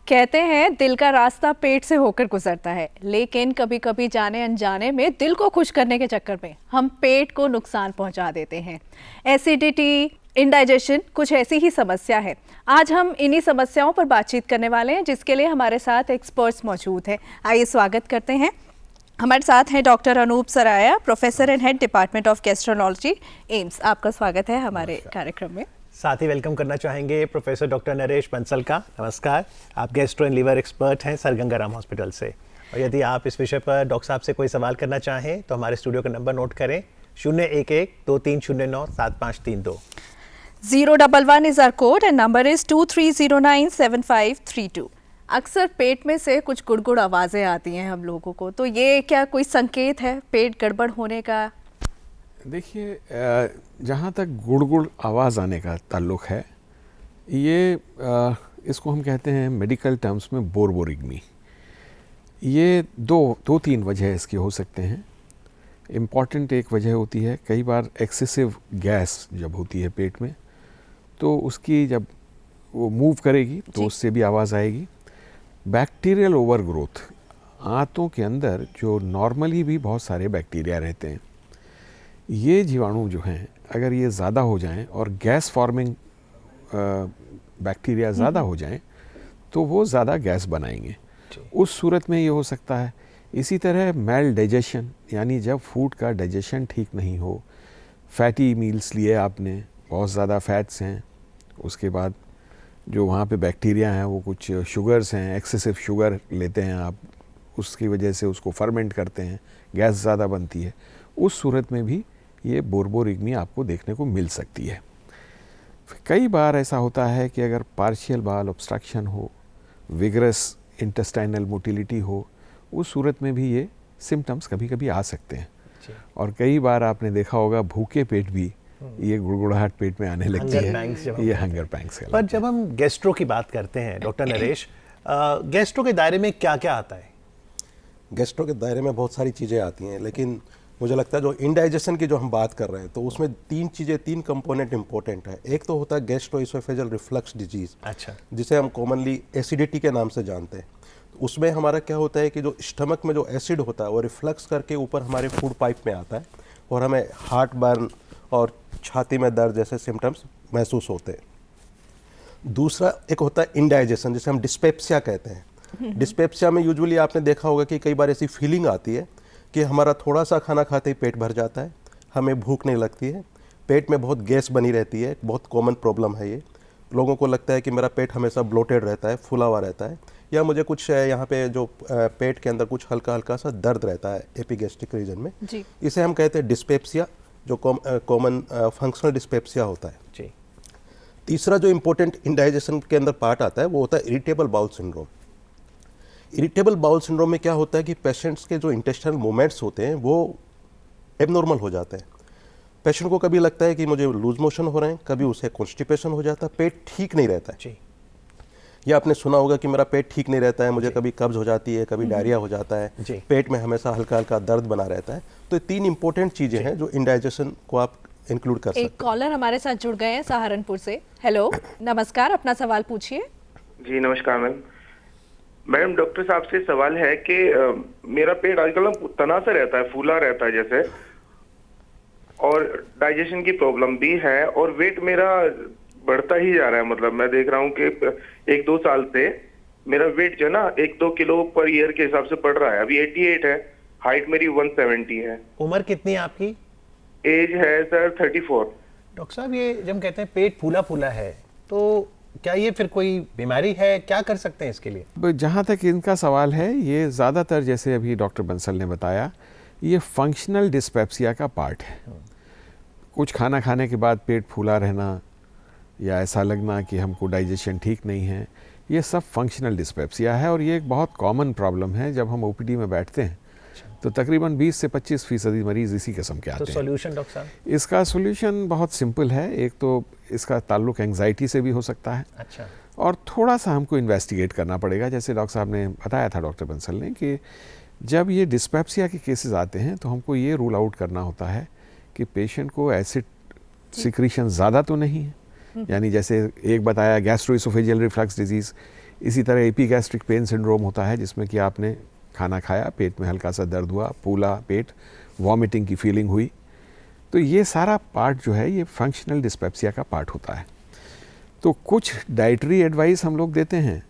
कहते हैं दिल का रास्ता पेट से होकर गुजरता है, लेकिन कभी कभी जाने अनजाने में दिल को खुश करने के चक्कर में हम पेट को नुकसान पहुंचा देते हैं। एसिडिटी, इंडाइजेशन कुछ ऐसी ही समस्या है। आज हम इन्हीं समस्याओं पर बातचीत करने वाले हैं, जिसके लिए हमारे साथ एक्सपर्ट्स मौजूद हैं। आइए स्वागत करते हैं। हमारे साथ हैं doctor Anoop Saraya, professor and head department of gastroenterology, AIIMS. आपका स्वागत है हमारे कार्यक्रम में। साथ ही वेलकम करना चाहेंगे प्रोफेसर डॉक्टर नरेश बंसल का। नमस्कार, आप गैस्ट्रो एंड लीवर एक्सपर्ट हैं सर गंगाराम हॉस्पिटल से। और यदि आप इस विषय पर डॉक्टर साहब से कोई सवाल करना चाहें तो हमारे स्टूडियो का नंबर नोट करें, 011-2309-7532। 011 is our code and number is 23097532। अक्सर पेट में से कुछ गुड़गुड़ आवाज़ें आती हैं हम लोगों को, तो ये क्या कोई संकेत है पेट गड़बड़ होने का? देखिए, जहाँ तक गुड़गुड़ आवाज़ आने का ताल्लुक़ है, ये इसको हम कहते हैं मेडिकल टर्म्स में बोरबोरिग्मी। ये दो तीन वजह इसकी हो सकते हैं। इम्पॉर्टेंट एक वजह होती है, कई बार एक्सेसिव गैस जब होती है पेट में, तो उसकी जब वो मूव करेगी तो उससे भी आवाज़ आएगी। बैक्टीरियल ओवरग्रोथ, आंतों के अंदर जो नॉर्मली भी बहुत सारे बैक्टीरिया रहते हैं, ये जीवाणु जो हैं अगर ये ज़्यादा हो जाएं और गैस फॉर्मिंग बैक्टीरिया ज़्यादा हो जाएं तो वो ज़्यादा गैस बनाएंगे। उस सूरत में ये हो सकता है। इसी तरह मेल डाइजेशन, यानी जब फूड का डाइजेशन ठीक नहीं हो, फैटी मील्स लिए आपने, बहुत ज़्यादा फैट्स हैं, उसके बाद जो वहाँ पे बैक्टीरिया हैं वो कुछ शुगर्स हैं, एक्सेसिव शुगर लेते हैं आप, उसकी वजह से उसको फर्मेंट करते हैं, गैस ज़्यादा बनती है। उस सूरत में भी ये बोरबोरिग्मी आपको देखने को मिल सकती है। कई बार ऐसा होता है कि अगर पार्शियल बाउल ऑब्स्ट्रक्शन हो, विगरस इंटेस्टाइनल मोटिलिटी हो, उस सूरत में भी ये सिम्टम्स कभी कभी आ सकते हैं। और कई बार आपने देखा होगा भूखे पेट भी ये गुड़गुड़ाहट पेट में आने लगती है, ये हंगर पैंग्स। पर जब हम गैस्ट्रो की बात करते हैं डॉक्टर नरेश, गैस्ट्रो के दायरे में क्या क्या आता है? गैस्ट्रो के दायरे में बहुत सारी चीज़ें आती हैं, लेकिन मुझे लगता है जो इंडाइजेशन की जो हम बात कर रहे हैं तो उसमें तीन कंपोनेंट इंपॉर्टेंट है। एक तो होता है गैस्ट्रोइसोफेजियल रिफ्लक्स डिजीज़, अच्छा, जिसे हम कॉमनली एसिडिटी के नाम से जानते हैं। तो उसमें हमारा क्या होता है कि जो स्टमक में जो एसिड होता है वो रिफ्लक्स करके ऊपर हमारे फूड पाइप में आता है और हमें हार्ट बर्न और छाती में दर्द जैसे सिम्टम्स महसूस होते हैं। दूसरा एक होता है इंडाइजेशन, जिसे हम डिस्पेप्सिया कहते हैं। डिस्पेप्सिया में यूजुअली आपने देखा होगा कि कई बार ऐसी फीलिंग आती है कि हमारा थोड़ा सा खाना खाते ही पेट भर जाता है, हमें भूख नहीं लगती है, पेट में बहुत गैस बनी रहती है। बहुत कॉमन प्रॉब्लम है ये। लोगों को लगता है कि मेरा पेट हमेशा ब्लोटेड रहता है, फूला हुआ रहता है, या मुझे कुछ यहाँ पे जो पेट के अंदर कुछ हल्का हल्का सा दर्द रहता है एपिगैस्ट्रिक रीजन में। इसे हम कहते हैं डिस्पेप्सिया, जो कॉमन फंक्शनल डिस्पेप्सिया होता है। जी। तीसरा जो इम्पोर्टेंट इंडाइजेशन के अंदर पार्ट आता है वो होता है irritable bowel syndrome. Irritable bowel syndrome में क्या होता है कि पेशेंट्स के जो इंटेस्टाइनल मूवमेंट्स होते हैं वो एबनॉर्मल हो जाते हैं। पेशेंट को कभी लगता है कि मुझे लूज मोशन हो रहे हैं, कभी उसे कॉन्स्टिपेशन हो जाता है, पेट ठीक नहीं रहता है। जी। या आपने सुना होगा कि मेरा पेट ठीक नहीं रहता है, मुझे कभी कब्ज हो जाती है, कभी डायरिया हो जाता है, पेट में हमेशा हल्का हल्का दर्द बना रहता है। तो ये तीन इंपॉर्टेंट चीज़ें हैं जो इंडाइजेशन को आप इंक्लूड कर सकते हैं। एक कॉलर हमारे साथ जुड़ गए हैं सहारनपुर से। हेलो, नमस्कार, अपना सवाल पूछिए। जी नमस्कार मैडम, डॉक्टर साहब से सवाल है कि मेरा पेट आजकल ना तना सा रहता है, फूला रहता है जैसे, और डाइजेशन की प्रॉब्लम भी है, और वेट मेरा बढ़ता ही जा रहा है। मतलब मैं देख रहा हूँ कि 1-2 साल से मेरा वेट जो है ना 1-2 किलो पर ईयर के हिसाब से बढ़ रहा है। अभी 88 है, हाइट मेरी 170 है। उम्र कितनी है आपकी? एज है सर 34। डॉक्टर साहब, ये जब कहते हैं पेट फूला फूला है तो क्या ये फिर कोई बीमारी है? क्या कर सकते हैं इसके लिए? जहाँ तक इनका सवाल है, ये ज़्यादातर जैसे अभी डॉक्टर बंसल ने बताया, ये फंक्शनल डिस्पेप्सिया का पार्ट है। कुछ खाना खाने के बाद पेट फूला रहना या ऐसा लगना कि हमको डाइजेशन ठीक नहीं है, ये सब फंक्शनल डिस्पेप्सिया है। और ये एक बहुत कॉमन प्रॉब्लम है। जब हम ओपीडी में बैठते हैं तो तकरीबन 20 से 25% मरीज इसी किस्म के आते हैं। तो सॉल्यूशन डॉक्टर साहब? इसका सॉल्यूशन बहुत सिंपल है। एक तो इसका ताल्लुक एंग्जाइटी से भी हो सकता है। अच्छा। और थोड़ा सा हमको इन्वेस्टिगेट करना पड़ेगा। जैसे डॉक्टर साहब ने बताया था, डॉक्टर बंसल ने, कि जब ये डिस्पेप्सिया के केसेस आते हैं तो हमको ये रूल आउट करना होता है कि पेशेंट को एसिड सिक्रीशन ज़्यादा तो नहीं है, यानी जैसे एक बताया गैस्ट्रोइसोफेजियल रिफ्लक्स डिजीज़, इसी तरह एपीगैस्ट्रिक पेन सिंड्रोम होता है, जिसमें कि आपने खाना खाया, पेट में हल्का सा दर्द हुआ, फूला पेट, वॉमिटिंग की फीलिंग हुई। तो ये सारा पार्ट जो है ये फंक्शनल डिस्पेप्सिया का पार्ट होता है। तो कुछ डाइटरी एडवाइस हम लोग देते हैं,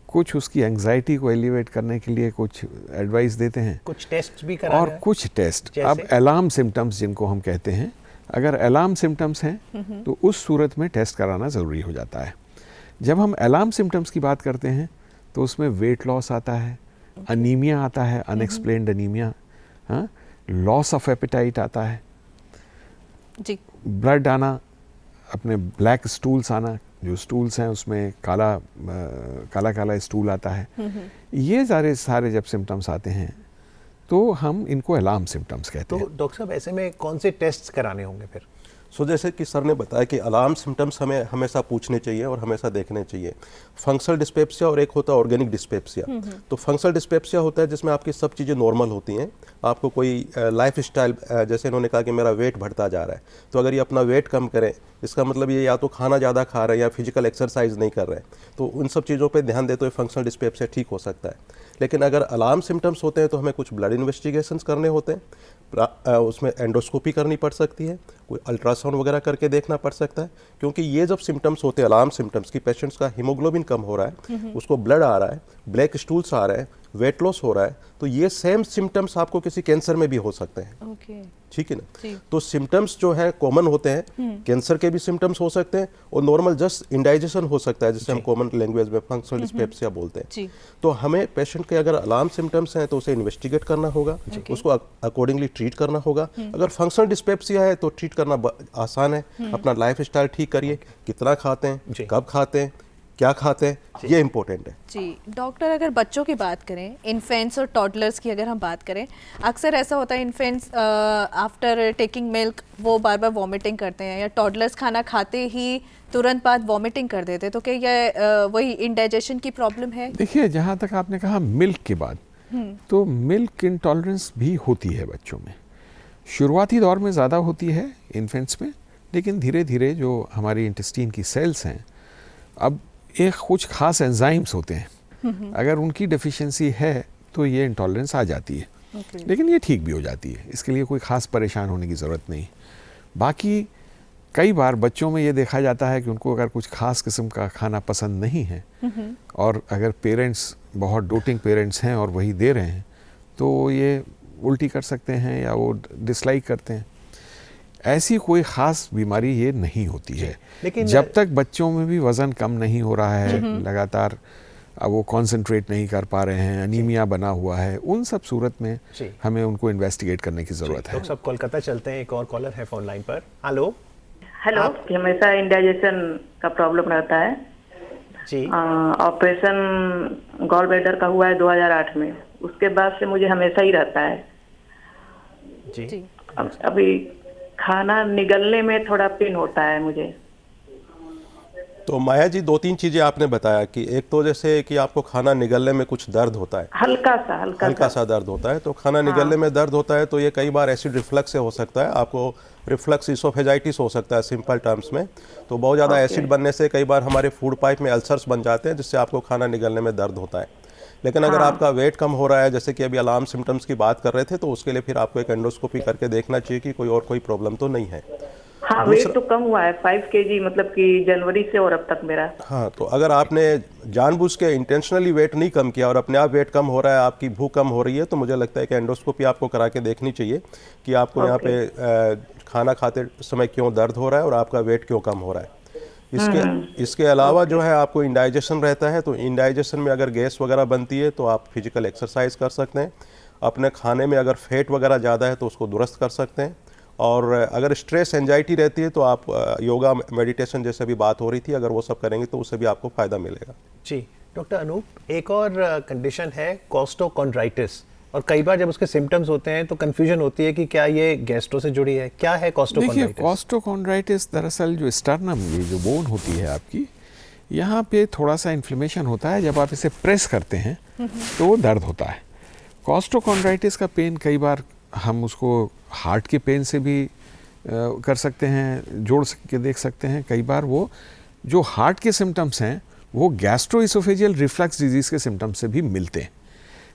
कुछ उसकी एंग्जाइटी को एलिवेट करने के लिए कुछ एडवाइस देते हैं, कुछ टेस्ट भी कराना और है? कुछ टेस्ट। जैसे? अब अलार्म सिम्टम्स जिनको हम कहते हैं, अगर अलार्म सिम्टम्स हैं तो उस सूरत में टेस्ट कराना ज़रूरी हो जाता है। जब हम अलार्म सिम्टम्स की बात करते हैं तो उसमें वेट लॉस आता है, अनीमिया आता है, अनएक्सप्लेन्ड अनीमिया, हाँ, लॉस ऑफ एपेटाइट आता है, जी, ब्लड आना, अपने ब्लैक स्टूल्स आना, जो स्टूल्स हैं उसमें काला काला स्टूल आता है। ये सारे जब सिम्टम्स आते हैं तो हम इनको अलार्म सिम्टम्स कहते तो हैं। डॉक्टर साहब ऐसे में कौन से टेस्ट कराने होंगे फिर? सो जैसे कि सर ने बताया कि अलार्म सिम्टम्स हमें हमेशा पूछने चाहिए और हमेशा देखने चाहिए। फंक्शनल डिस्पेप्सिया और एक होता है ऑर्गेनिक डिस्पेप्सिया। तो फंक्शनल डिस्पेप्सिया होता है जिसमें आपकी सब चीज़ें नॉर्मल होती हैं, आपको कोई लाइफ स्टाइल, जैसे इन्होंने कहा कि मेरा वेट बढ़ता जा रहा है, तो अगर ये अपना वेट कम करें, इसका मतलब ये या तो खाना ज़्यादा खा रहे हैं या फिजिकल एक्सरसाइज नहीं कर रहे हैं, तो उन सब चीज़ों पे ध्यान दे तो ये फंक्शनल डिस्पेप्सिया ठीक हो सकता है। लेकिन अगर अलार्म सिम्टम्स होते हैं तो हमें कुछ ब्लड इन्वेस्टिगेशंस करने होते हैं, उसमें एंडोस्कोपी करनी पड़ सकती है, कोई अल्ट्रासाउंड वगैरह करके देखना पड़ सकता है, क्योंकि ये जब सिम्टम्स होते हैं अलार्म सिम्टम्स की, पेशेंट्स का हीमोग्लोबिन कम हो रहा है, उसको ब्लड आ रहा है, ब्लैक स्टूल्स आ रहे हैं, वेट लॉस हो रहा है, तो ये सेम सिम्टम्स आपको किसी कैंसर में भी हो सकते हैं। ओके, ठीक है ना? जी। तो सिम्टम्स जो है कॉमन होते हैं, कैंसर के भी सिम्टम्स हो सकते हैं और नॉर्मल जस्ट इंडाइजेशन हो सकता है, जिसे हम कॉमन लैंग्वेज में फंक्शनल डिस्पेप्सिया बोलते हैं। जी। तो हमें पेशेंट के अगर अलार्म सिम्टम्स हैं तो उसे इन्वेस्टिगेट करना होगा, उसको अकॉर्डिंगली ट्रीट करना होगा। अगर फंक्शनल डिस्पेप्सिया है तो ट्रीट करना आसान है, अपना लाइफ स्टाइल ठीक करिए, कितना खाते हैं, कब खाते हैं, क्या खाते हैं, ये इंपॉर्टेंट है। जी डॉक्टर, अगर बच्चों की बात करें, इन्फेंट्स और टॉडलर्स की अगर हम बात करें, अक्सर ऐसा होता है इन्फेंट्स आफ्टर टेकिंग मिल्क वो बार बार वॉमिटिंग करते हैं, या टॉडलर्स खाना खाते ही तुरंत बाद वॉमिटिंग कर देते हैं, तो क्या ये वही इंडाइजेशन की प्रॉब्लम है? देखिए, जहाँ तक आपने कहा मिल्क के बाद, तो मिल्क इंटॉलरेंस भी होती है बच्चों में। शुरुआती दौर में ज़्यादा होती है इन्फेंट्स में, लेकिन धीरे धीरे जो हमारी इंटेस्टाइन की सेल्स हैं, अब एक कुछ खास एंजाइम्स होते हैं, अगर उनकी डेफिशिएंसी है तो ये इंटॉलरेंस आ जाती है। लेकिन ये ठीक भी हो जाती है, इसके लिए कोई ख़ास परेशान होने की ज़रूरत नहीं। बाकी कई बार बच्चों में ये देखा जाता है कि उनको अगर कुछ खास किस्म का खाना पसंद नहीं है, और अगर पेरेंट्स बहुत डोटिंग पेरेंट्स हैं और वही दे रहे हैं, तो ये उल्टी कर सकते हैं या वो डिसलाइक करते हैं। ऐसी कोई ख़ास बीमारी ये नहीं होती है, लेकिन जब तक बच्चों में भी वज़न कम नहीं हो रहा है, लगातार अब वो कंसंट्रेट नहीं कर पा रहे हैं, अनीमिया बना हुआ है, उन सब सूरत में हमें उनको इन्वेस्टिगेट करने की ज़रूरत है। डॉक्टर साहब कोलकाता चलते हैं, एक और कॉलर है फोन लाइन पर। हेलो हेलो, हमेशा इंडाइजेशन का प्रॉब्लम रहता है जी। ऑपरेशन गॉल ब्लैडर का हुआ है 2008 में, उसके बाद से मुझे हमेशा ही रहता है जी। अभी खाना निगलने में थोड़ा पेन होता है मुझे। तो माया जी, दो तीन चीज़ें आपने बताया कि एक तो जैसे कि आपको खाना निगलने में कुछ दर्द होता है, हल्का सा दर्द होता है, तो खाना निगलने में दर्द होता है, तो ये कई बार एसिड रिफ्लक्स से हो सकता है, आपको रिफ्लक्स इसोफेजाइटिस हो सकता है सिंपल टर्म्स में। तो बहुत ज़्यादा एसिड बनने से कई बार हमारे फूड पाइप में अल्सर्स बन जाते हैं, जिससे आपको खाना निगलने में दर्द होता है। लेकिन अगर आपका वेट कम हो रहा है, जैसे कि अभी अलार्म सिम्टम्स की बात कर रहे थे, तो उसके लिए फिर आपको एक एंडोस्कोपी करके देखना चाहिए कि कोई प्रॉब्लम तो नहीं है। हाँ, वेट तो कम हुआ है 5 kg, मतलब कि जनवरी से और अब तक मेरा। हाँ, तो अगर आपने जानबूझ के इंटेंशनली वेट नहीं कम किया और अपने आप वेट कम हो रहा है, आपकी भूख कम हो रही है, तो मुझे लगता है कि एंडोस्कोपी आपको करा के देखनी चाहिए कि आपको यहाँ पे खाना खाते समय क्यों दर्द हो रहा है और आपका वेट क्यों कम हो रहा है। इसके अलावा जो है आपको इंडाइजेशन रहता है, तो इंडाइजेशन में अगर गैस वगैरह बनती है तो आप फिजिकल एक्सरसाइज कर सकते हैं। अपने खाने में अगर फैट वगैरह ज़्यादा है तो उसको दुरुस्त कर सकते हैं। और अगर स्ट्रेस एंजाइटी रहती है तो आप योगा मेडिटेशन जैसे भी बात हो रही थी, अगर वो सब करेंगे तो उससे भी आपको फ़ायदा मिलेगा। जी डॉक्टर अनूप, एक और कंडीशन है कोस्टोकॉन्ड्राइटिस, और कई बार जब उसके सिम्टम्स होते हैं तो कंफ्यूजन होती है कि क्या ये गैस्ट्रो से जुड़ी है। क्या है कोस्टोकॉन्ड्राइटिस? देखिए, कोस्टोकॉन्ड्राइटिस दरअसल जो स्टर्नम, ये जो बोन होती है आपकी, यहाँ पे थोड़ा सा इन्फ्लेमेशन होता है। जब आप इसे प्रेस करते हैं तो वो दर्द होता है। कोस्टोकॉन्ड्राइटिस का पेन कई बार हम उसको हार्ट के पेन से भी कर सकते हैं, जोड़ के देख सकते हैं। कई बार वो जो हार्ट के सिम्टम्स हैं वो गैस्ट्रोइसोफेजियल रिफ्लक्स डिजीज़ के सिम्टम्स से भी मिलते हैं।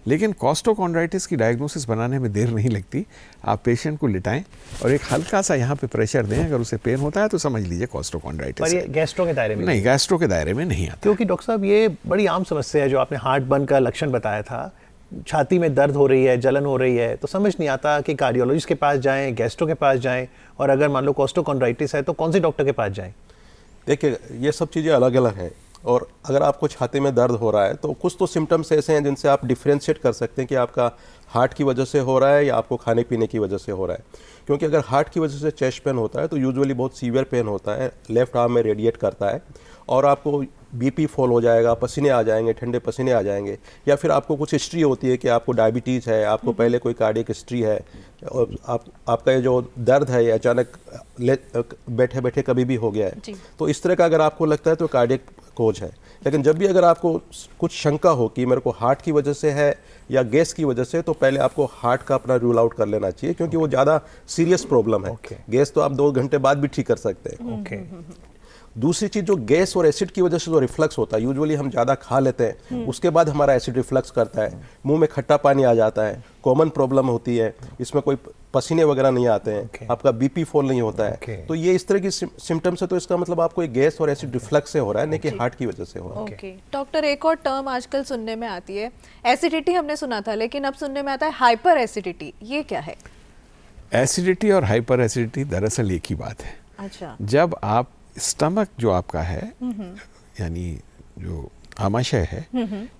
लेकिन कॉस्टोकॉन्ड्राइटिस की डायग्नोसिस बनाने में देर नहीं लगती। आप पेशेंट को लिटाएं और एक हल्का सा यहाँ पे प्रेशर दें, अगर उसे पेन होता है तो समझ लीजिए कॉस्टोकॉन्ड्राइटिस। पर ये गैस्ट्रो के दायरे में नहीं, गैस्ट्रो के दायरे में नहीं आता। क्योंकि डॉक्टर साहब ये बड़ी आम समस्या है, जो आपने हार्ट बर्न का लक्षण बताया था, छाती में दर्द हो रही है, जलन हो रही है, तो समझ नहीं आता कि कार्डियोलॉजिस्ट के पास जाएं, गैस्ट्रो के पास जाएं, और अगर मान लो कॉस्टोकॉन्ड्राइटिस है तो कौन से डॉक्टर के पास जाएं? देखिए, ये सब चीज़ें अलग अलग हैं, और अगर आपको छाती में दर्द हो रहा है तो कुछ तो सिम्टम्स ऐसे हैं जिनसे आप डिफ्रेंशिएट कर सकते हैं कि आपका हार्ट की वजह से हो रहा है या आपको खाने पीने की वजह से हो रहा है। क्योंकि अगर हार्ट की वजह से चेस्ट पेन होता है तो यूजुअली बहुत सीवियर पेन होता है, लेफ्ट आर्म में रेडिएट करता है, और आपको बीपी फॉल हो जाएगा, पसीने आ जाएंगे, ठंडे पसीने आ जाएंगे, या फिर आपको कुछ हिस्ट्री होती है कि आपको डायबिटीज़ है, आपको पहले कोई कार्डियक हिस्ट्री है, और आपका ये जो दर्द है ये अचानक बैठे बैठे कभी भी हो गया है, तो इस तरह का अगर आपको लगता है तो कार्डियक कोज है। लेकिन जब भी अगर आपको कुछ शंका हो कि मेरे को हार्ट की वजह से है या गैस की वजह से, तो पहले आपको हार्ट का अपना रूल आउट कर लेना चाहिए, क्योंकि वो ज़्यादा सीरियस प्रॉब्लम है। गैस तो आप 2 घंटे बाद भी ठीक कर सकते हैं। दूसरी चीज़, जो गैस और एसिड की वजह से जो रिफ्लक्स होता है, यूजुअली हम ज़्यादा खा लेते हैं, उसके बाद हमारा एसिड रिफ्लक्स करता है, मुंह में खट्टा पानी आ जाता है, कॉमन प्रॉब्लम होती है, इसमें कोई पसीने वगैरह नहीं आते हैं, आपका बीपी फॉल नहीं होता है। तो ये इस तरह की सिम्टम्स है, तो इसका मतलब आपको एक गैस और एसिड रिफ्लक्स से हो रहा है, नहीं कि हार्ट की वजह से हो रहा है। ओके डॉक्टर, एक और टर्म आजकल सुनने में आती है, एसिडिटी हमने सुना था, लेकिन अब सुनने में आता है हाइपर एसिडिटी, ये क्या है? एसिडिटी और हाइपर एसिडिटी दरअसल एक ही बात है। अच्छा। जब आप स्टमक जो आपका है, यानी जो आमाशय है,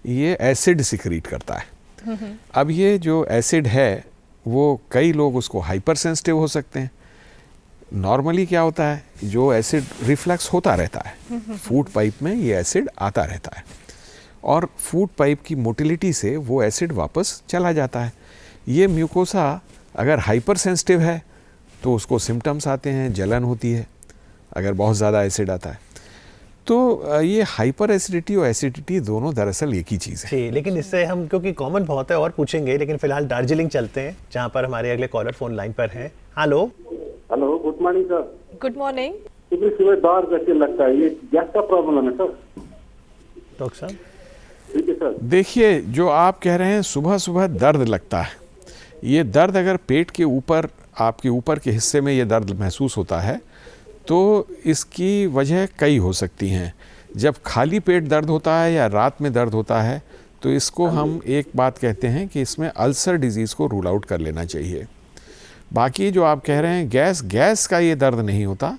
ये एसिड सिक्रीट करता है। अब ये जो एसिड है वो कई लोग उसको हाइपर सेंसिटिव हो सकते हैं। नॉर्मली क्या होता है, जो एसिड रिफ्लक्स होता रहता है, फूड पाइप में ये एसिड आता रहता है, और फूड पाइप की मोटिलिटी से वो एसिड वापस चला जाता है। ये म्यूकोसा अगर हाइपर सेंसिटिव है तो उसको सिम्टम्स आते हैं, जलन होती है अगर बहुत ज़्यादा एसिड आता है। तो ये हाइपर एसिडिटी और एसिडिटी दोनों दरअसल एक ही चीज़ है। जी, लेकिन इससे हम, क्योंकि कॉमन बहुत है और पूछेंगे, लेकिन फिलहाल दार्जिलिंग चलते हैं, जहाँ पर हमारे अगले कॉलर फोन लाइन पर हैं। Hello. Hello, good morning sir. Good morning. सुबह सुबह दर्द कैसे लगता है, ये गैस का प्रॉब्लम है सर? डॉक्टर साहब। ठीक है सर। देखिए, जो आप कह रहे हैं सुबह सुबह दर्द लगता है, ये दर्द अगर पेट के ऊपर, आपके ऊपर के हिस्से में ये दर्द महसूस होता है तो इसकी वजह कई हो सकती हैं। जब खाली पेट दर्द होता है या रात में दर्द होता है तो इसको हम एक बात कहते हैं कि इसमें अल्सर डिजीज़ को रूल आउट कर लेना चाहिए। बाकी जो आप कह रहे हैं गैस का ये दर्द नहीं होता,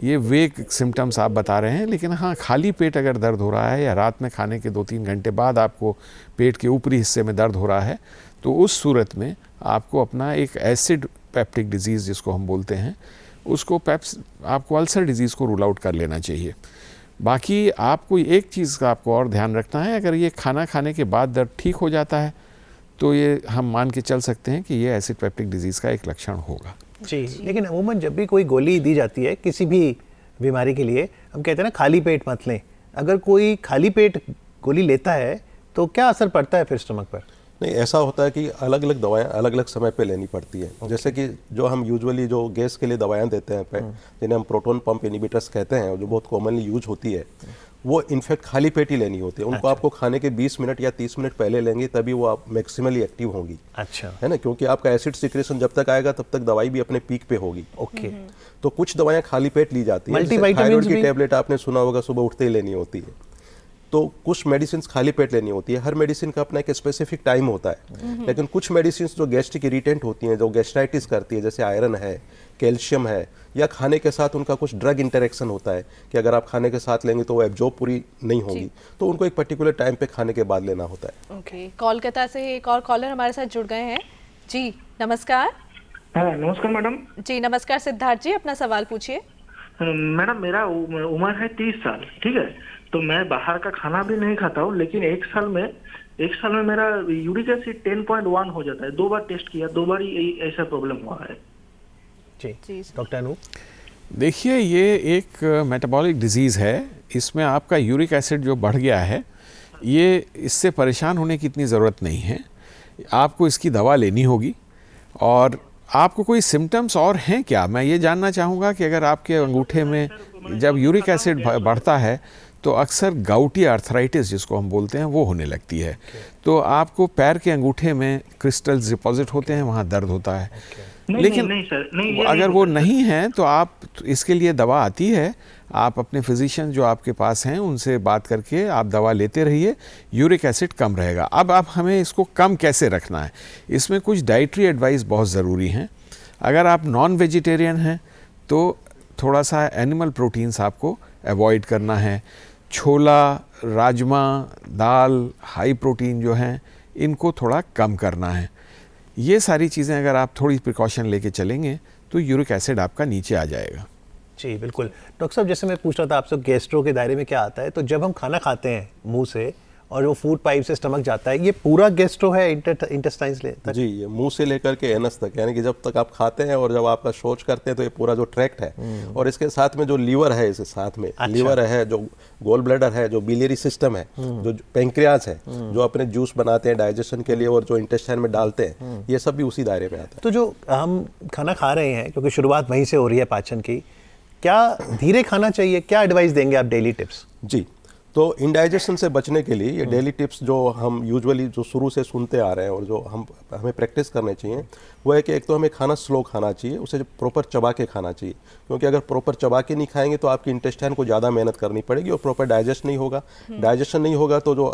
ये वेग सिम्टम्स आप बता रहे हैं। लेकिन हाँ, खाली पेट अगर दर्द हो रहा है या रात में खाने के 2-3 घंटे बाद आपको पेट के ऊपरी हिस्से में दर्द हो रहा है, तो उस सूरत में आपको अपना एक एसिड पेप्टिक डिजीज़ जिसको हम बोलते हैं, उसको आपको अल्सर डिजीज़ को रूल आउट कर लेना चाहिए। बाकी आपको एक चीज़ का आपको और ध्यान रखना है, अगर ये खाना खाने के बाद दर्द ठीक हो जाता है तो ये हम मान के चल सकते हैं कि ये एसिड पेप्टिक डिजीज़ का एक लक्षण होगा। जी, लेकिन अमूमन जब भी कोई गोली दी जाती है किसी भी बीमारी के लिए, हम कहते हैं ना खाली पेट मत लें। अगर कोई खाली पेट गोली लेता है तो क्या असर पड़ता है फिर स्टमक पर? नहीं, ऐसा होता है कि अलग अलग दवाएं अलग अलग समय पे लेनी पड़ती है। जैसे कि जो हम यूजुअली जो गैस के लिए दवाएं देते हैं, जिन्हें हम प्रोटॉन पंप इनहिबिटर्स कहते हैं, जो बहुत कॉमनली यूज होती है, वो इनफैक्ट खाली पेट ही लेनी होती है। उनको आपको खाने के 20 मिनट या 30 मिनट पहले लेंगे, तभी वो आप मैक्सिमली एक्टिव होंगी। अच्छा, है ना, क्योंकि आपका एसिड सिक्रेशन जब तक आएगा तब तक दवाई भी अपने पीक पे होगी। ओके। तो कुछ दवाएं खाली पेट ली जाती है। मल्टीविटामिन्स की टैबलेट आपने सुना होगा, सुबह उठते ही लेनी होती है। तो कुछ मेडिसिन खाली पेट लेनी होती है। हर मेडिसिन का अपना एक स्पेसिफिक टाइम होता है। लेकिन कुछ मेडिसिन जो गैस्ट्रिक इरिटेंट होती हैं, जो गैस्ट्राइटिस करती है, जैसे आयरन है, कैल्शियम है, या खाने के साथ उनका कुछ ड्रग इंटरेक्शन होता है कि अगर आप खाने के साथ लेंगे तो वो एब्जॉर्ब पूरी नहीं होगी, तो उनको एक पर्टिकुलर टाइम पे खाने के बाद लेना होता है। ओके, कोलकाता से एक और कॉलर हमारे साथ जुड़ गए हैं। जी नमस्कार। हाँ नमस्कार मैडम। जी नमस्कार सिद्धार्थ जी, अपना सवाल पूछिए। मैडम मेरा उम्र है 30 साल, ठीक है, तो मैं बाहर का खाना भी नहीं खाता हूँ, लेकिन एक साल में मेरा यूरिक एसिड 10.1 हो जाता है। 2 बार टेस्ट किया, 2 बार ही ऐसा प्रॉब्लम हुआ है। जी डॉक्टर अनूप। देखिए, ये एक मेटाबॉलिक डिजीज़ है। इसमें आपका यूरिक एसिड जो बढ़ गया है, ये इससे परेशान होने की इतनी ज़रूरत नहीं है। आपको इसकी दवा लेनी होगी। और आपको कोई सिम्टम्स और हैं क्या? मैं ये जानना चाहूँगा कि अगर आपके अंगूठे में जब यूरिक एसिड बढ़ता है तो अक्सर गाउटी आर्थराइटिस जिसको हम बोलते हैं वो होने लगती है। तो आपको पैर के अंगूठे में क्रिस्टल्स डिपॉजिट होते हैं, वहाँ दर्द होता है। लेकिन नहीं सर, नहीं, ये अगर नहीं वो होता। नहीं है तो आप इसके लिए दवा आती है, आप अपने फिजिशियन जो आपके पास हैं उनसे बात करके आप दवा लेते रहिए, यूरिक एसिड कम रहेगा। अब आप हमें इसको कम कैसे रखना है, इसमें कुछ डाइटरी एडवाइस बहुत ज़रूरी हैं। अगर आप नॉन वेजिटेरियन हैं तो थोड़ा सा एनिमल प्रोटीन्स आपको अवॉइड करना है। छोला, राजमा, दाल, हाई प्रोटीन जो हैं इनको थोड़ा कम करना है। ये सारी चीज़ें अगर आप थोड़ी प्रिकॉशन लेके चलेंगे तो यूरिक एसिड आपका नीचे आ जाएगा। जी बिल्कुल। डॉक्टर साहब, जैसे मैं पूछ रहा था आपसे, गैस्ट्रो के दायरे में क्या आता है? तो जब हम खाना खाते हैं मुंह से और वो फूड पाइप से स्टमक जाता है, ये पूरा गैस्ट्रो है इंटेस्टाइन्स तक? जी, ये मुंह से लेकर के एनस तक, यानी कि जब तक आप खाते हैं और जब आपका शौच करते हैं तो ये पूरा जो ट्रैक्ट है, और इसके साथ में जो लीवर है, इसके साथ में लीवर है, जो गोल ब्लैडर है, जो बिलियरी सिस्टम है, जो पेंक्रियाज है, जो अपने जूस बनाते हैं डाइजेशन के लिए और जो इंटेस्टाइन में डालते हैं, ये सब भी उसी दायरे में आता है। तो जो हम खाना खा रहे हैं, क्योंकि शुरुआत वहीं से हो रही है पाचन की, क्या धीरे खाना चाहिए? क्या एडवाइस देंगे आप, डेली टिप्स? जी, तो इंडाइजेशन से बचने के लिए ये डेली टिप्स जो हम यूजुअली जो शुरू से सुनते आ रहे हैं और जो हमें प्रैक्टिस करने चाहिए, वो है कि एक तो हमें खाना स्लो खाना चाहिए, उसे प्रॉपर चबा के खाना चाहिए, क्योंकि अगर प्रॉपर चबा के नहीं खाएंगे तो आपकी इंटेस्टाइन को ज़्यादा मेहनत करनी पड़ेगी और प्रॉपर डाइजेस्ट नहीं होगा। डाइजेशन नहीं होगा तो जो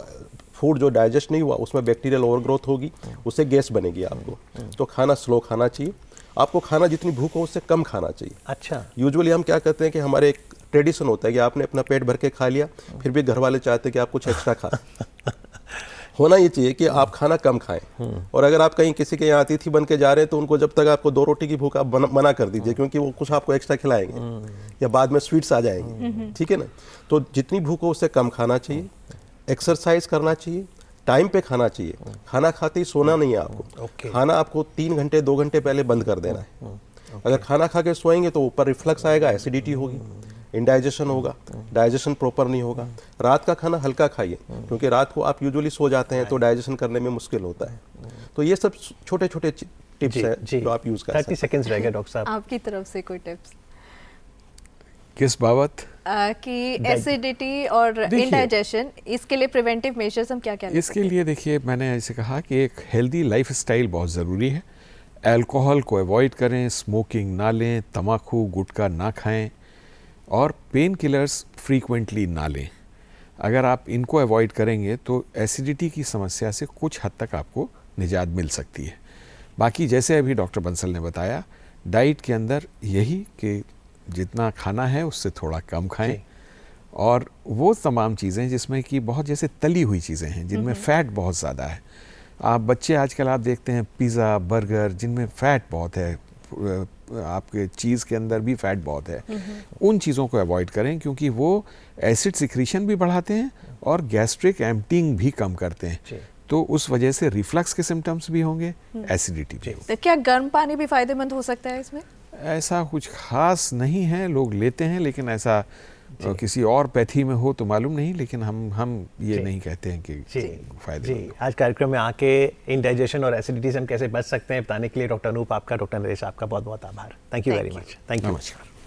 फूड जो डाइजेस्ट नहीं हुआ उसमें बैक्टीरियल ओवरग्रोथ होगी, उससे गैस बनेगी आपको। तो खाना स्लो खाना चाहिए। आपको खाना जितनी भूख हो उससे कम खाना चाहिए। अच्छा। यूजुअली हम क्या करते हैं कि हमारे एक ट्रेडिशन होता है कि आपने अपना पेट भर के खा लिया, फिर भी घर वाले चाहते हैं कि आप कुछ एक्स्ट्रा खाएं। होना ये चाहिए कि आप खाना कम खाएं, और अगर आप कहीं किसी के यहाँ अतिथि बन के जा रहे हैं तो उनको जब तक आपको 2 रोटी की भूख आप मना कर दीजिए, क्योंकि वो कुछ आपको एक्स्ट्रा खिलाएंगे या बाद में स्वीट्स आ जाएंगे, ठीक है ना। तो जितनी भूख हो उससे कम खाना चाहिए। एक्सरसाइज करना चाहिए, टाइम पे खाना चाहिए। खाना खाते ही सोना नहीं है आपको। खाना आपको 3 घंटे 2 घंटे पहले बंद कर देना है। अगर खाना खा के सोएंगे तो ऊपर रिफ्लक्स आएगा, एसिडिटी होगी, इंडाइजेशन होगा, डाइजेशन प्रॉपर नहीं होगा। रात का खाना हल्का खाइए, क्योंकि रात को आप यूजुअली सो जाते हैं तो डाइजेशन करने में मुश्किल होता है। तो ये सब छोटे छोटे टिप्स हैं जो आप यूज कर सकते हैं। 30 सेकंड्स रह गए डॉक्टर साहब, आपकी तरफ से कोई टिप्स किस बाबत? कि एसिडिटी और इंडाइजेशन, इसके लिए प्रिवेंटिव मेजर्स हम क्या क्या लें? इसके लिए देखिए, मैंने ऐसे कहा कि एक हेल्दी लाइफस्टाइल बहुत ज़रूरी है। अल्कोहल को अवॉइड करें, स्मोकिंग ना लें, तम्बाकू गुटखा ना खाएं, और पेन किलर्स फ्रीक्वेंटली ना लें। अगर आप इनको अवॉइड करेंगे तो एसिडिटी की समस्या से कुछ हद तक आपको निजात मिल सकती है। बाकी जैसे अभी डॉक्टर बंसल ने बताया, डाइट के अंदर यही कि जितना खाना है उससे थोड़ा कम खाएं, और वो तमाम चीज़ें जिसमें कि बहुत जैसे तली हुई चीज़ें हैं जिनमें फ़ैट बहुत ज़्यादा है। आप बच्चे आजकल आप देखते हैं पिज़्ज़ा, बर्गर, जिनमें फ़ैट बहुत है, आपके चीज़ के अंदर भी फ़ैट बहुत है। उन चीज़ों को अवॉइड करें, क्योंकि वो एसिड सिक्रीशन भी बढ़ाते हैं और गैस्ट्रिक एम्प्टिंग भी कम करते हैं। तो उस वजह से रिफ्लक्स के सिम्टम्स भी होंगे, एसिडिटी भी होगी। तो क्या गर्म पानी भी फायदेमंद हो सकता है इसमें? ऐसा कुछ खास नहीं है, लोग लेते हैं, लेकिन ऐसा किसी और पैथी में हो तो मालूम नहीं, लेकिन हम ये नहीं कहते हैं कि फायदे। जी, आज कार्यक्रम में आके इंडाइजेशन और एसिडिटी से हम कैसे बच सकते हैं बताने के लिए डॉक्टर अनूप आपका, डॉक्टर नरेश आपका बहुत बहुत आभार। Thank you very much. Thank you. नमस्कार।